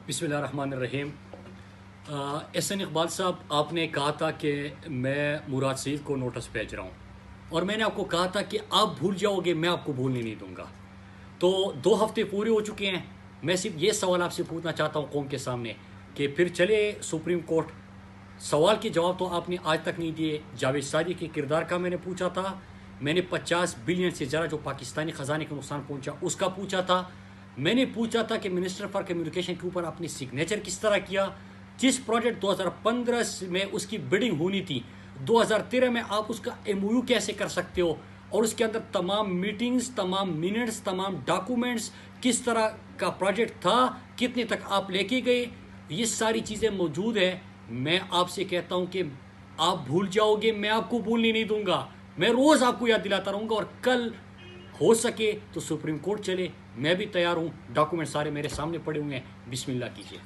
بسم اللہ الرحمن الرحیم۔ احسن اقبال صاحب، آپ نے کہا تھا کہ میں مراد سعید کو نوٹس بھیج رہا ہوں، اور میں نے آپ کو کہا تھا کہ آپ بھول جاؤ گے، میں آپ کو بھولنے نہیں دوں گا۔ تو 2 ہفتے پورے ہو چکے ہیں۔ میں صرف یہ سوال آپ سے پوچھنا چاہتا ہوں قوم کے سامنے کہ پھر چلے سپریم کورٹ۔ سوال کے جواب تو آپ نے آج تک نہیں دیے۔ جاوید صادق کے کردار کا میں نے پوچھا تھا، میں نے 50 بلین سے زیادہ جو پاکستانی خزانے کا نقصان پہنچا اس کا پوچھا تھا، میں نے پوچھا تھا کہ منسٹر فار کمیونیکیشن کے اوپر آپ نے سگنیچر کس طرح کیا، جس پروجیکٹ 2015 میں اس کی بڈنگ ہونی تھی، 2013 میں آپ اس کا ایم او یو کیسے کر سکتے ہو، اور اس کے اندر تمام میٹنگز، تمام منٹس، تمام ڈاکومنٹس، کس طرح کا پروجیکٹ تھا، کتنے تک آپ لے کے گئے، یہ ساری چیزیں موجود ہیں۔ میں آپ سے کہتا ہوں کہ آپ بھول جاؤ گے، میں آپ کو بھولنے نہیں دوں گا۔ میں روز آپ کو یاد دلاتا رہوں گا، اور کل ہو سکے تو سپریم کورٹ چلے، میں بھی تیار ہوں۔ ڈاکومنٹ سارے میرے سامنے پڑے ہوئے ہیں، بسم اللہ کیجیے۔